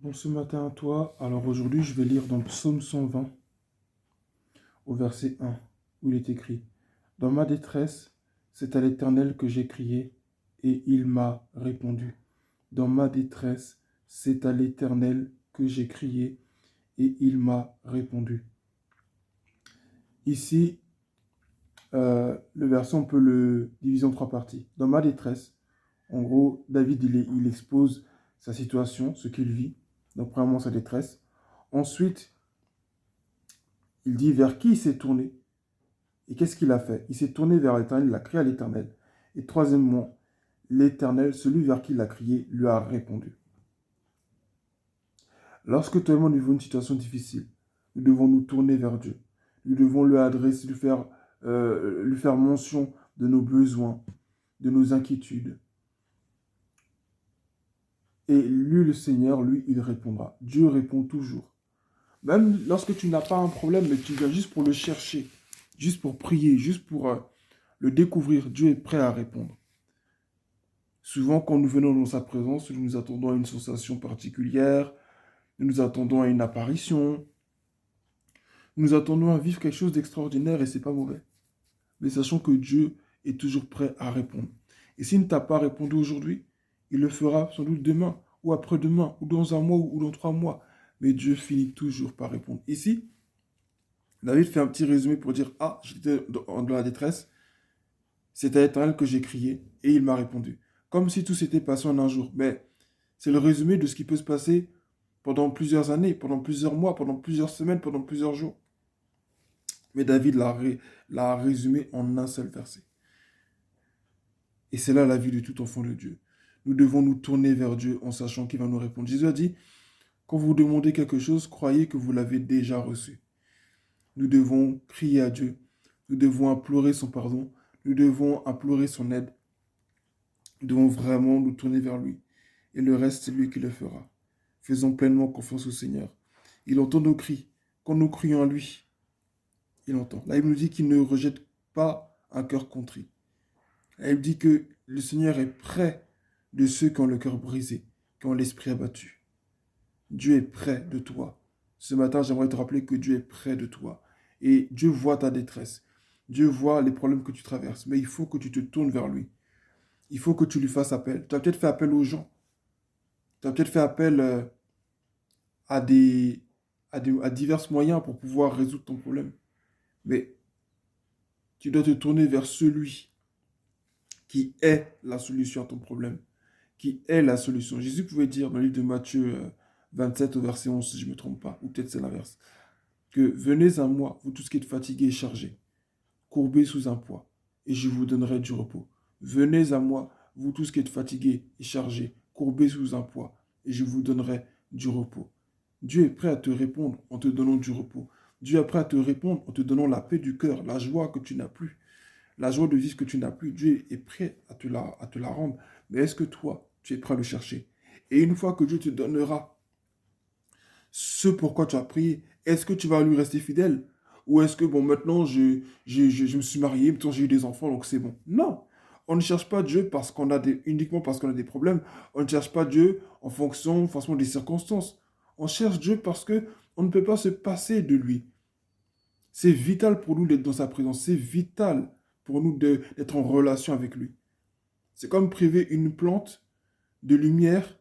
Bon, ce matin à toi. Alors aujourd'hui, je vais lire dans le psaume 120, au verset 1, où il est écrit: Dans ma détresse, c'est à l'Éternel que j'ai crié, et il m'a répondu. Dans ma détresse, c'est à l'Éternel que j'ai crié, et il m'a répondu. Ici, le verset, on peut le diviser en trois parties. Dans ma détresse, en gros, David, il expose sa situation, ce qu'il vit. Donc, premièrement, sa détresse. Ensuite, il dit vers qui il s'est tourné. Et qu'est-ce qu'il a fait? Il s'est tourné vers l'Éternel, il a crié à l'Éternel. Et troisièmement, l'Éternel, celui vers qui il a crié, lui a répondu. Lorsque toi et moi nous vivons une situation difficile, nous devons nous tourner vers Dieu. Nous devons lui adresser, lui faire mention de nos besoins, de nos inquiétudes. Et lui, le Seigneur, lui, il répondra. Dieu répond toujours. Même lorsque tu n'as pas un problème, mais tu viens juste pour le chercher, juste pour prier, juste pour le découvrir, Dieu est prêt à répondre. Souvent, quand nous venons dans sa présence, nous nous attendons à une sensation particulière, nous nous attendons à une apparition, nous nous attendons à vivre quelque chose d'extraordinaire et c'est pas mauvais. Mais sachons que Dieu est toujours prêt à répondre. Et s'il ne t'a pas répondu aujourd'hui, il le fera sans doute demain, ou après-demain, ou dans un mois, ou dans 3 mois. Mais Dieu finit toujours par répondre. Ici, David fait un petit résumé pour dire: Ah, j'étais dans la détresse, c'est à l'Éternel que j'ai crié, et il m'a répondu. Comme si tout s'était passé en un jour. Mais c'est le résumé de ce qui peut se passer pendant plusieurs années, pendant plusieurs mois, pendant plusieurs semaines, pendant plusieurs jours. Mais David l'a résumé en un seul verset. Et c'est là la vie de tout enfant de Dieu. Nous devons nous tourner vers Dieu en sachant qu'il va nous répondre. Jésus a dit: quand vous demandez quelque chose, croyez que vous l'avez déjà reçu. Nous devons crier à Dieu. Nous devons implorer son pardon. Nous devons implorer son aide. Nous devons vraiment nous tourner vers lui. Et le reste, c'est lui qui le fera. Faisons pleinement confiance au Seigneur. Il entend nos cris. Quand nous crions à lui, il entend. Là, il nous dit qu'il ne rejette pas un cœur contrit. Là, il dit que le Seigneur est près de ceux qui ont le cœur brisé, qui ont l'esprit abattu. Dieu est près de toi. Ce matin, j'aimerais te rappeler que Dieu est près de toi. Et Dieu voit ta détresse. Dieu voit les problèmes que tu traverses. Mais il faut que tu te tournes vers lui. Il faut que tu lui fasses appel. Tu as peut-être fait appel aux gens. Tu as peut-être fait appel à, des, à divers moyens pour pouvoir résoudre ton problème. Mais tu dois te tourner vers celui qui est la solution à ton problème, qui est la solution. Jésus pouvait dire dans le livre de Matthieu 27 au verset 11, si je ne me trompe pas, ou peut-être c'est l'inverse, que venez à moi, vous tous qui êtes fatigués et chargés, courbés sous un poids, et je vous donnerai du repos. Venez à moi, vous tous qui êtes fatigués et chargés, courbés sous un poids, et je vous donnerai du repos. Dieu est prêt à te répondre en te donnant du repos. Dieu est prêt à te répondre en te donnant la paix du cœur, la joie que tu n'as plus, la joie de vivre que tu n'as plus. Dieu est prêt à te la rendre. Mais est-ce que toi, tu es prêt à le chercher? Et une fois que Dieu te donnera ce pourquoi tu as prié, est-ce que tu vas lui rester fidèle? Ou est-ce que, bon, maintenant, je me suis marié, maintenant j'ai eu des enfants, donc c'est bon. Non. On ne cherche pas Dieu uniquement parce qu'on a des problèmes. On ne cherche pas Dieu en fonction forcément des circonstances. On cherche Dieu parce que on ne peut pas se passer de lui. C'est vital pour nous d'être dans sa présence. C'est vital pour nous d'être en relation avec lui. C'est comme priver une plante de lumière,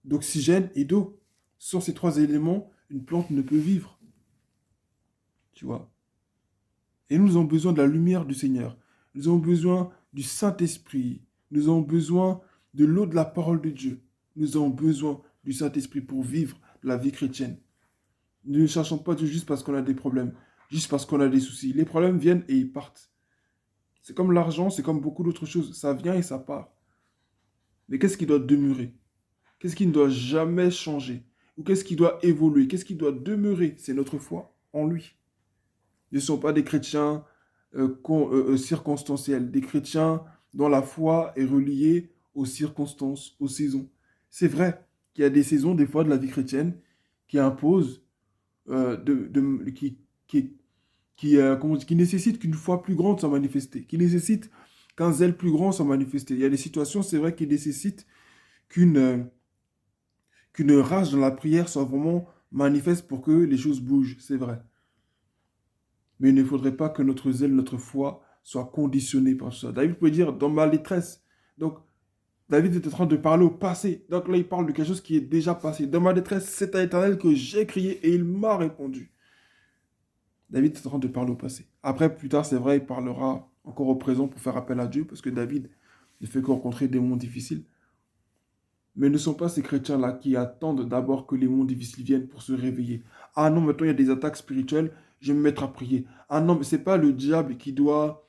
d'oxygène et d'eau. Sans ces trois éléments, une plante ne peut vivre. Tu vois. Et nous avons besoin de la lumière du Seigneur. Nous avons besoin du Saint-Esprit. Nous avons besoin de l'eau de la parole de Dieu. Nous avons besoin du Saint-Esprit pour vivre la vie chrétienne. Nous ne cherchons pas Dieu juste parce qu'on a des problèmes, juste parce qu'on a des soucis. Les problèmes viennent et ils partent. C'est comme l'argent, c'est comme beaucoup d'autres choses. Ça vient et ça part. Mais qu'est-ce qui doit demeurer? Qu'est-ce qui ne doit jamais changer? Ou qu'est-ce qui doit évoluer? Qu'est-ce qui doit demeurer? C'est notre foi en lui. Ne sont pas des chrétiens circonstanciels, des chrétiens dont la foi est reliée aux circonstances, aux saisons. C'est vrai qu'il y a des saisons, des fois, de la vie chrétienne qui imposent, qui nécessitent qu'une foi plus grande soit manifestée, qui nécessitent qu'un zèle plus grand soit manifesté. Il y a des situations, c'est vrai, qui nécessitent qu'une qu'une rage dans la prière soit vraiment manifeste pour que les choses bougent, c'est vrai. Mais il ne faudrait pas que notre zèle, notre foi soit conditionné par ça. David peut dire dans ma détresse. Donc, David est en train de parler au passé. Donc là, il parle de quelque chose qui est déjà passé. Dans ma détresse, c'est à l'Éternel que j'ai crié et il m'a répondu. David est en train de parler au passé. Après, plus tard, c'est vrai, il parlera encore au présent pour faire appel à Dieu, parce que David ne fait que rencontrer des moments difficiles. Mais ne sont pas ces chrétiens-là qui attendent d'abord que les moments difficiles viennent pour se réveiller. Ah non, maintenant il y a des attaques spirituelles, je vais me mettre à prier. Ah non, mais ce n'est pas le diable qui doit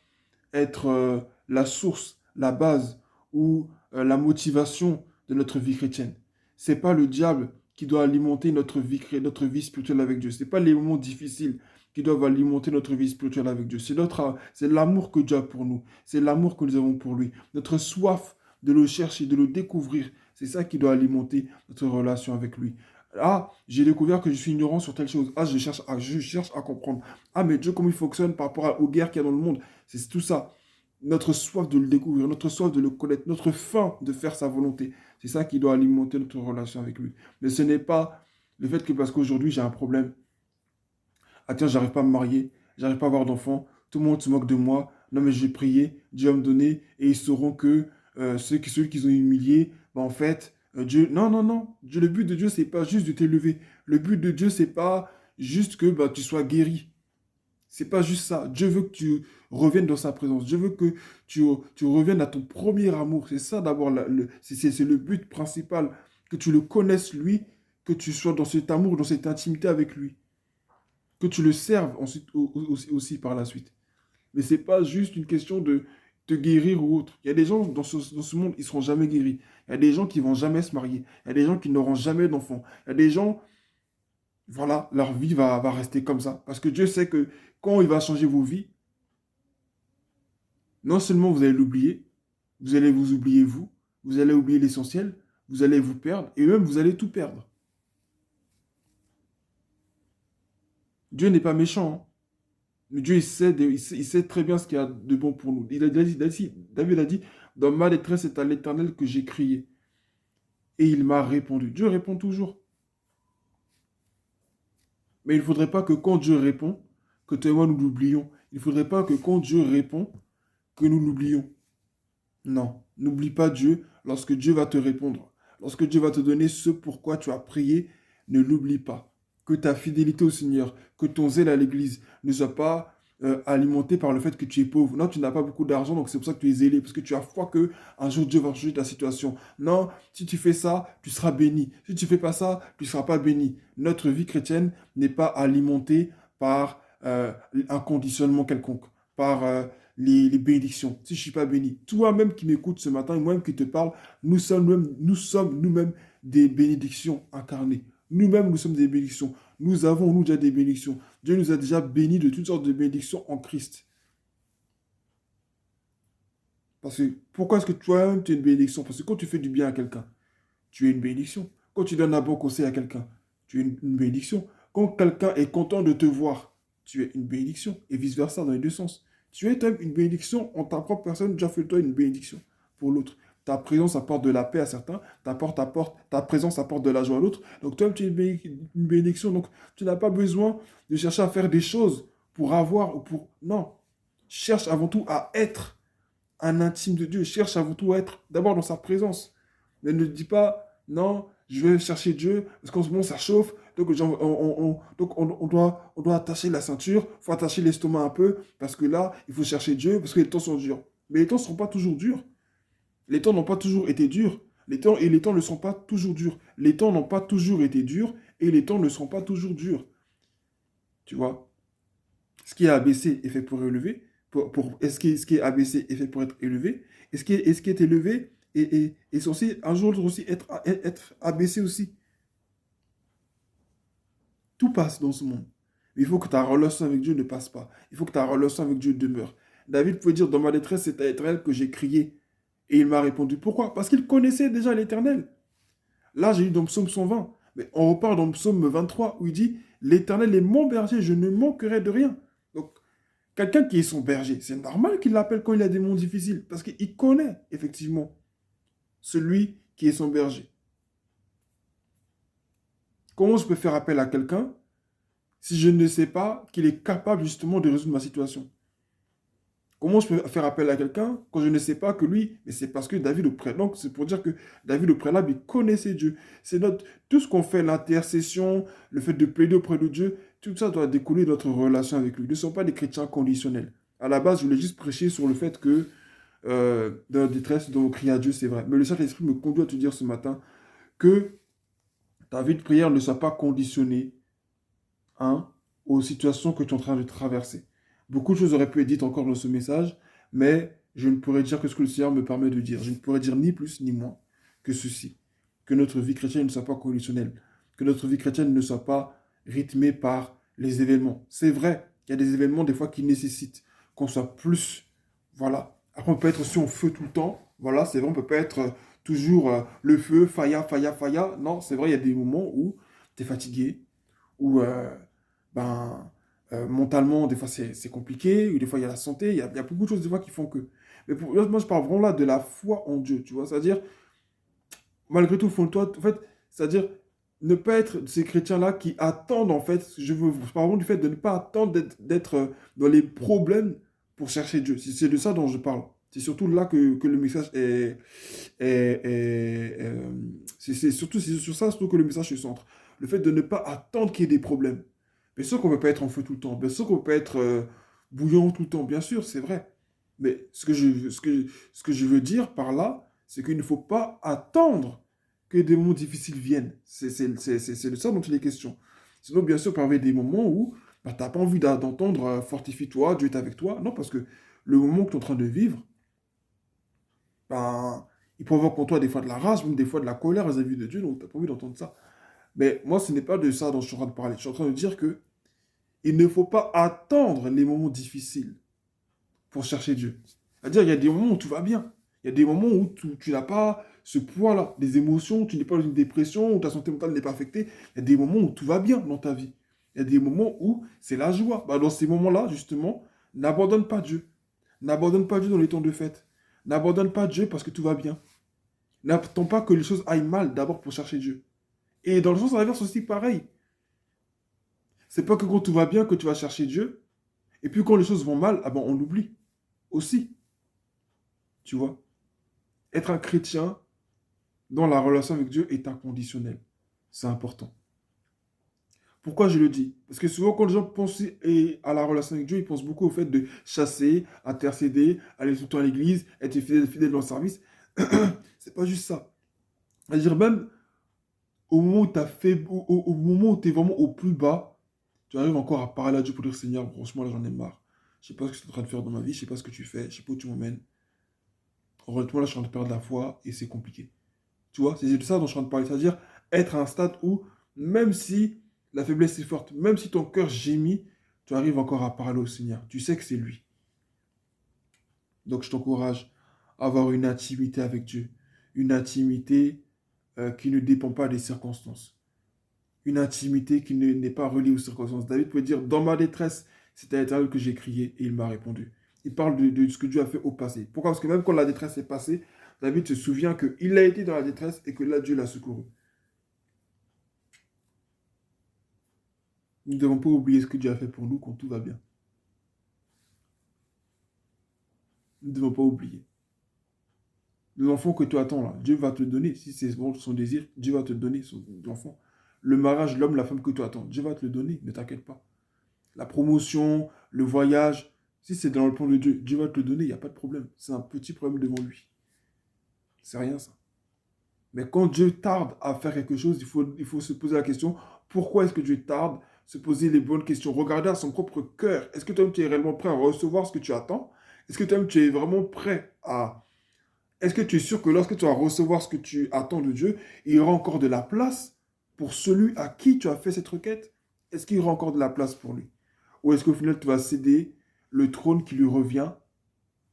être la source, la base ou la motivation de notre vie chrétienne. C'est pas le diable qui doit alimenter notre vie spirituelle avec Dieu. C'est pas les moments difficiles qui doivent alimenter notre vie spirituelle avec Dieu. C'est l'amour que Dieu a pour nous. C'est l'amour que nous avons pour lui. Notre soif de le chercher, de le découvrir. C'est ça qui doit alimenter notre relation avec lui. Ah, j'ai découvert que je suis ignorant sur telle chose. Ah, je cherche à comprendre. Ah, mais Dieu, comment il fonctionne par rapport aux guerres qu'il y a dans le monde. C'est tout ça. Notre soif de le découvrir, notre soif de le connaître, notre faim de faire sa volonté. C'est ça qui doit alimenter notre relation avec lui. Mais ce n'est pas le fait que parce qu'aujourd'hui j'ai un problème. Ah tiens, j'arrive pas à me marier, j'arrive pas à avoir d'enfants, tout le monde se moque de moi. Non mais je vais prier, Dieu va me donner et ils sauront que ceux qui ont humilié, bah, en fait, Dieu... Non, non, non. Le but de Dieu, c'est pas juste de t'élever. Le but de Dieu, c'est pas juste que bah, tu sois guéri. C'est pas juste ça. Dieu veut que tu reviennes dans sa présence. Dieu veut que tu reviennes à ton premier amour. C'est ça d'abord, c'est le but principal. Que tu le connaisses lui, que tu sois dans cet amour, dans cette intimité avec lui. Que tu le serves ensuite, aussi par la suite. Mais c'est pas juste une question de te guérir ou autre. Il y a des gens dans ce monde, ils seront jamais guéris. Il y a des gens qui vont jamais se marier. Il y a des gens qui n'auront jamais d'enfants. Il y a des gens, voilà, leur vie va rester comme ça. Parce que Dieu sait que quand il va changer vos vies, non seulement vous allez l'oublier, vous allez vous oublier vous allez oublier l'essentiel, vous allez vous perdre, et même vous allez tout perdre. Dieu n'est pas méchant, hein. Mais Dieu, il sait très bien ce qu'il y a de bon pour nous. David a dit, dans ma détresse, c'est à l'Éternel que j'ai crié. Et il m'a répondu. Dieu répond toujours. Mais il ne faudrait pas que quand Dieu répond, que toi et moi nous l'oublions. Il ne faudrait pas que quand Dieu répond, que nous l'oublions. Non, n'oublie pas Dieu lorsque Dieu va te répondre. Lorsque Dieu va te donner ce pourquoi tu as prié, ne l'oublie pas. Que ta fidélité au Seigneur, que ton zèle à l'Église ne soit pas alimenté par le fait que tu es pauvre. Non, tu n'as pas beaucoup d'argent, donc c'est pour ça que tu es zélé, parce que tu as foi que un jour Dieu va changer ta situation. Non, si tu fais ça, tu seras béni. Si tu fais pas ça, tu ne seras pas béni. Notre vie chrétienne n'est pas alimentée par un conditionnement quelconque, par les bénédictions. Si je ne suis pas béni, toi-même qui m'écoutes ce matin, moi-même qui te parle, nous sommes nous-mêmes des bénédictions incarnées. Nous-mêmes, nous sommes des bénédictions. Nous avons, nous, déjà des bénédictions. Dieu nous a déjà bénis de toutes sortes de bénédictions en Christ. Parce que, pourquoi est-ce que toi-même, tu es une bénédiction? Parce que quand tu fais du bien à quelqu'un, tu es une bénédiction. Quand tu donnes un bon conseil à quelqu'un, tu es une bénédiction. Quand quelqu'un est content de te voir, tu es une bénédiction. Et vice-versa, dans les deux sens. Tu es toi-même une bénédiction en ta propre personne, déjà fais-toi une bénédiction pour l'autre. Ta présence apporte de la paix à certains, ta présence apporte de la joie à l'autre. Donc toi, tu es une bénédiction. Donc tu n'as pas besoin de chercher à faire des choses pour avoir ou pour... Non. Cherche avant tout à être un intime de Dieu. Cherche avant tout à être d'abord dans sa présence. Mais ne dis pas, non, je vais chercher Dieu parce qu'en ce moment ça chauffe. Donc, on doit attacher la ceinture, il faut attacher l'estomac un peu parce que là, il faut chercher Dieu parce que les temps sont durs. Mais les temps ne seront pas toujours durs. Les temps n'ont pas toujours été durs. Les temps ne sont pas toujours durs. Les temps n'ont pas toujours été durs et les temps ne seront pas toujours durs. Tu vois? Ce qui est abaissé est fait pour élever. Ce qui est abaissé est fait pour être élevé. Et ce qui est élevé est censé un jour aussi être abaissé aussi. Tout passe dans ce monde. Mais il faut que ta relation avec Dieu ne passe pas. Il faut que ta relation avec Dieu demeure. David pouvait dire, dans ma détresse, c'est à l'Éternel que j'ai crié. Et il m'a répondu, pourquoi? Parce qu'il connaissait déjà l'Éternel. Là, j'ai lu dans Psaume 120. Mais on repart dans Psaume 23 où il dit, l'Éternel est mon berger, je ne manquerai de rien. Donc, quelqu'un qui est son berger, c'est normal qu'il l'appelle quand il a des moments difficiles. Parce qu'il connaît, effectivement, celui qui est son berger. Comment je peux faire appel à quelqu'un si je ne sais pas qu'il est capable justement de résoudre ma situation? Comment je peux faire appel à quelqu'un quand je ne sais pas que lui, mais c'est parce que David le préalable, donc c'est pour dire que David le préalable, il connaissait Dieu. C'est tout ce qu'on fait, l'intercession, le fait de plaider auprès de Dieu, tout ça doit découler de notre relation avec lui. Nous ne sommes pas des chrétiens conditionnels. À la base, je voulais juste prêcher sur le fait que dans la détresse, on crie à Dieu, c'est vrai. Mais le Saint-Esprit me conduit à te dire ce matin que ta vie de prière ne soit pas conditionnée, hein, aux situations que tu es en train de traverser. Beaucoup de choses auraient pu être dites encore dans ce message, mais je ne pourrais dire que ce que le Seigneur me permet de dire. Je ne pourrais dire ni plus ni moins que ceci. Que notre vie chrétienne ne soit pas conditionnelle. Que notre vie chrétienne ne soit pas rythmée par les événements. C'est vrai qu'il y a des événements des fois qui nécessitent qu'on soit plus, voilà. Après, on peut être aussi en feu tout le temps. Voilà, c'est vrai, on ne peut pas être toujours le feu, faya, faya, faya. Non, c'est vrai, il y a des moments où tu es fatigué, où ben, mentalement, des fois, c'est compliqué, ou des fois, il y a la santé, il y a beaucoup de choses, des fois, qui font que... Mais moi, je parle vraiment là de la foi en Dieu, tu vois, c'est-à-dire, malgré tout, au fond de toi, en fait, c'est-à-dire, ne pas être de ces chrétiens-là qui attendent, en fait, je parle vraiment du fait de ne pas attendre d'être dans les problèmes pour chercher Dieu. C'est de ça dont je parle. C'est surtout là que le message c'est surtout c'est sur ça surtout que le message se centre. Le fait de ne pas attendre qu'il y ait des problèmes. Bien sûr qu'on ne peut pas être en feu tout le temps. Bien sûr qu'on ne peut pas être bouillant tout le temps. Bien sûr, c'est vrai. Mais ce que je veux dire par là, c'est qu'il ne faut pas attendre que des moments difficiles viennent. C'est de ça dont il est question. Sinon, bien sûr, il peut y avoir des moments où bah, tu n'as pas envie d'entendre fortifie-toi, Dieu est avec toi. Non, parce que le moment que tu es en train de vivre, ben, il provoque en toi des fois de la rage, même des fois de la colère vis-à-vis de Dieu, donc tu n'as pas envie d'entendre ça. Mais moi, ce n'est pas de ça dont je suis en train de parler. Je suis en train de dire que il ne faut pas attendre les moments difficiles pour chercher Dieu. C'est-à-dire, il y a des moments où tout va bien. Il y a des moments où tu n'as pas ce poids-là, des émotions, où tu n'es pas dans une dépression, où ta santé mentale n'est pas affectée. Il y a des moments où tout va bien dans ta vie. Il y a des moments où c'est la joie. Bah, dans ces moments-là, justement, n'abandonne pas Dieu. N'abandonne pas Dieu dans les temps de fête. N'abandonne pas Dieu parce que tout va bien. N'attends pas que les choses aillent mal d'abord pour chercher Dieu. Et dans le sens inverse aussi, pareil. C'est pas que quand tout va bien que tu vas chercher Dieu. Et puis quand les choses vont mal, ah ben on l'oublie aussi. Tu vois. Être un chrétien dans la relation avec Dieu est inconditionnel. C'est important. Pourquoi je le dis? Parce que souvent, quand les gens pensent à la relation avec Dieu, ils pensent beaucoup au fait de chasser, intercéder, aller tout le temps à l'église, être fidèle dans le service. C'est pas juste ça. C'est-à-dire même au moment où tu as fait, au moment où tu es vraiment au plus bas, tu arrives encore à parler à Dieu pour dire Seigneur, franchement, là j'en ai marre. Je sais pas ce que tu es en train de faire dans ma vie, je sais pas ce que tu fais, je sais pas où tu m'emmènes. Honnêtement, là je suis en train de perdre la foi et c'est compliqué. Tu vois, c'est de ça dont je suis en train de parler. C'est-à-dire être à un stade où, même si la faiblesse est forte, même si ton cœur gémit, tu arrives encore à parler au Seigneur. Tu sais que c'est lui. Donc je t'encourage à avoir une intimité avec Dieu. Une intimité qui ne dépend pas des circonstances. Une intimité qui n'est pas reliée aux circonstances. David peut dire, dans ma détresse, c'est à l'Éternel que j'ai crié et il m'a répondu. Il parle de ce que Dieu a fait au passé. Pourquoi? Parce que même quand la détresse est passée, David se souvient qu'il a été dans la détresse et que là, Dieu l'a secouru. Nous ne devons pas oublier ce que Dieu a fait pour nous quand tout va bien. Nous ne devons pas oublier. L'enfant que tu attends là, Dieu va te donner. Si c'est son désir, Dieu va te donner son enfant. Le mariage, l'homme, la femme que tu attends, Dieu va te le donner, ne t'inquiète pas. La promotion, le voyage, si c'est dans le plan de Dieu, Dieu va te le donner, il n'y a pas de problème. C'est un petit problème devant lui. C'est rien ça. Mais quand Dieu tarde à faire quelque chose, il faut se poser la question, pourquoi est-ce que Dieu tarde? Se poser les bonnes questions. Regarder à son propre cœur. Est-ce que toi-même tu es réellement prêt à recevoir ce que tu attends? Est-ce que toi-même tu es vraiment prêt à... Est-ce que tu es sûr que lorsque tu vas recevoir ce que tu attends de Dieu, il y aura encore de la place pour celui à qui tu as fait cette requête? Est-ce qu'il y aura encore de la place pour lui? Ou est-ce qu'au final tu vas céder le trône qui lui revient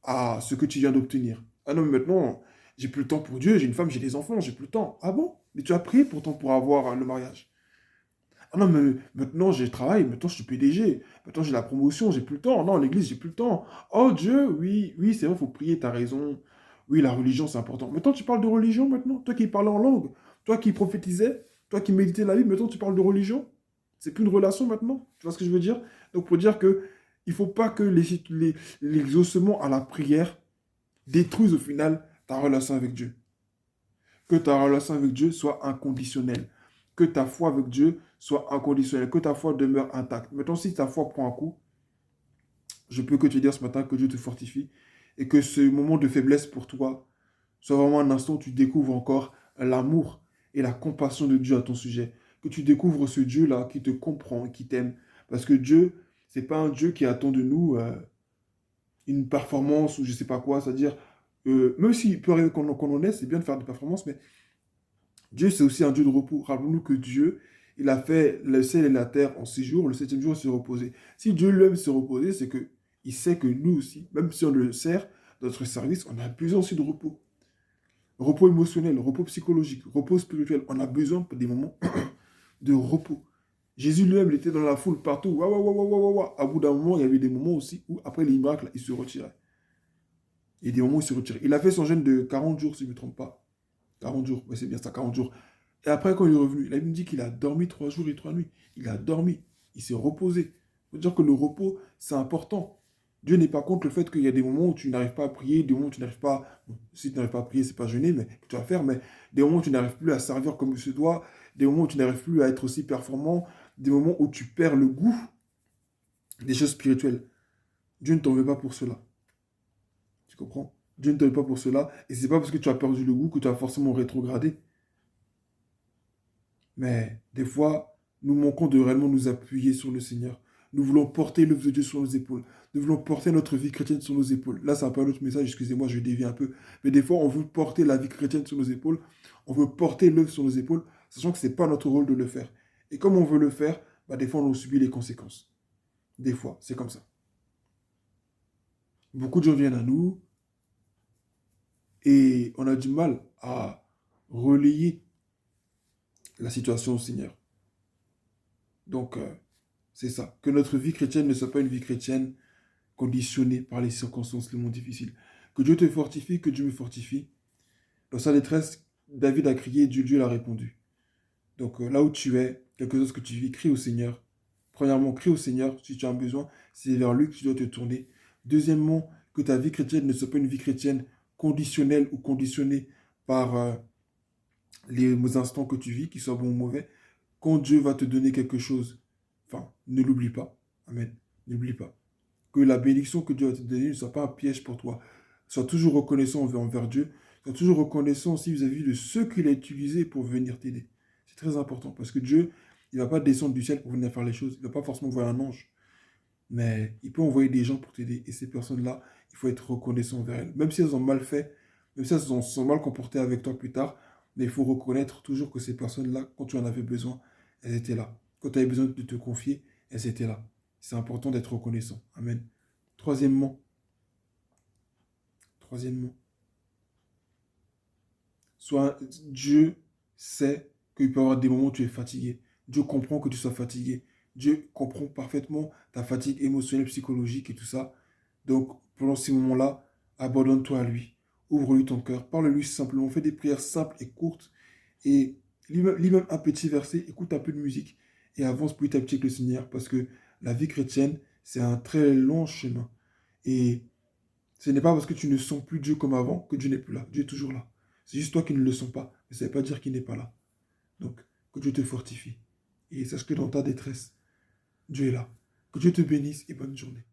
à ce que tu viens d'obtenir? Ah non, mais maintenant, j'ai plus le temps pour Dieu, j'ai une femme, j'ai des enfants, j'ai plus le temps. Ah bon? Mais tu as prié pourtant pour avoir le mariage. Ah non, mais maintenant j'ai le travail, maintenant je suis PDG, maintenant j'ai la promotion, j'ai plus le temps. Non, l'église, j'ai plus le temps. Oh Dieu, oui, oui, c'est vrai, il faut prier, tu as raison. Oui, la religion, c'est important. Maintenant, tu parles de religion maintenant, toi qui parlais en langue, toi qui prophétisais, Toi qui méditais la Bible, maintenant tu parles de religion. C'est plus une relation maintenant. Tu vois ce que je veux dire? Donc pour dire que il ne faut pas que l'exaucement à la prière détruise au final ta relation avec Dieu. Que ta relation avec Dieu soit inconditionnelle. Que ta foi avec Dieu soit inconditionnelle. Que ta foi demeure intacte. Maintenant, si ta foi prend un coup, je peux que te dire ce matin que Dieu te fortifie et que ce moment de faiblesse pour toi soit vraiment un instant où tu découvres encore l'amour et la compassion de Dieu à ton sujet. Que tu découvres ce Dieu-là qui te comprend et qui t'aime. Parce que Dieu, c'est pas un Dieu qui attend de nous une performance ou je sais pas quoi. C'est-à-dire, même s'il peut arriver qu'on en ait, c'est bien de faire des performances, mais Dieu, c'est aussi un Dieu de repos. Rappelons-nous que Dieu, il a fait le ciel et la terre en 6 jours. Le septième jour, il s'est reposé. Si Dieu lui aime se reposer, c'est que il sait que nous aussi, même si on le sert, notre service, on a besoin aussi de repos. Repos émotionnel, repos psychologique, repos spirituel. On a besoin pour des moments de repos. Jésus lui-même, il était dans la foule partout. Ouah, ouah, ouah, ouah, ouah, ouah. À bout d'un moment, il y avait des moments aussi où, après les miracles, il se retirait. Et des moments où il se retirait. Il a fait son jeûne de 40 jours, si je ne me trompe pas. 40 jours, ouais, c'est bien ça, 40 jours. Et après, quand il est revenu, il a dit qu'il a dormi 3 jours et 3 nuits. Il a dormi, il s'est reposé. Il faut dire que le repos, c'est important. Dieu n'est pas contre le fait qu'il y a des moments où tu n'arrives pas à prier, des moments où tu n'arrives pas, bon, si tu n'arrives pas à prier, c'est pas jeûner, mais que tu vas faire, mais des moments où tu n'arrives plus à servir comme il se doit, des moments où tu n'arrives plus à être aussi performant, des moments où tu perds le goût des choses spirituelles. Dieu ne t'en veut pas pour cela. Tu comprends? Dieu ne t'en veut pas pour cela, et c'est pas parce que tu as perdu le goût que tu as forcément rétrogradé. Mais des fois, nous manquons de réellement nous appuyer sur le Seigneur. Nous voulons porter l'œuvre de Dieu sur nos épaules. Nous voulons porter notre vie chrétienne sur nos épaules. Là, c'est un peu un autre message, excusez-moi, je dévie un peu. Mais des fois, on veut porter la vie chrétienne sur nos épaules. On veut porter l'œuvre sur nos épaules, sachant que ce n'est pas notre rôle de le faire. Et comme on veut le faire, bah, des fois, on subit les conséquences. Des fois, c'est comme ça. Beaucoup de gens viennent à nous et on a du mal à relayer la situation au Seigneur. Donc, c'est ça. Que notre vie chrétienne ne soit pas une vie chrétienne conditionnée par les circonstances les moins difficiles. Que Dieu te fortifie, que Dieu me fortifie. Dans sa détresse, David a crié, Dieu l'a répondu. Donc là où tu es, quelque chose que tu vis, crie au Seigneur. Premièrement, crie au Seigneur si tu as un besoin, c'est vers lui que tu dois te tourner. Deuxièmement, que ta vie chrétienne ne soit pas une vie chrétienne conditionnelle ou conditionnée par les instants que tu vis, qu'ils soient bons ou mauvais. Quand Dieu va te donner quelque chose, enfin, ne l'oublie pas. Amen. N'oublie pas. Que la bénédiction que Dieu va te donner ne soit pas un piège pour toi. Sois toujours reconnaissant envers Dieu. Sois toujours reconnaissant aussi vis-à-vis de ceux qu'il a utilisés pour venir t'aider. C'est très important parce que Dieu, il ne va pas descendre du ciel pour venir faire les choses. Il ne va pas forcément envoyer un ange. Mais il peut envoyer des gens pour t'aider. Et ces personnes-là, il faut être reconnaissant envers elles. Même si elles ont mal fait, même si elles se sont mal comportées avec toi plus tard, mais il faut reconnaître toujours que ces personnes-là, quand tu en avais besoin, elles étaient là. Quand tu avais besoin de te confier, elles étaient là. C'est important d'être reconnaissant. Amen. Troisièmement, troisièmement, soit Dieu sait qu'il peut y avoir des moments où tu es fatigué. Dieu comprend que tu sois fatigué. Dieu comprend parfaitement ta fatigue émotionnelle, psychologique et tout ça. Donc, pendant ces moments-là, abandonne-toi à lui. Ouvre-lui ton cœur. Parle-lui simplement. Fais des prières simples et courtes. Et lis-même un petit verset. Écoute un peu de musique. Et avance petit à petit avec le Seigneur. Parce que la vie chrétienne, c'est un très long chemin. Et ce n'est pas parce que tu ne sens plus Dieu comme avant que Dieu n'est plus là. Dieu est toujours là. C'est juste toi qui ne le sens pas. Mais ça ne veut pas dire qu'il n'est pas là. Donc, que Dieu te fortifie. Et sache que dans ta détresse, Dieu est là. Que Dieu te bénisse et bonne journée.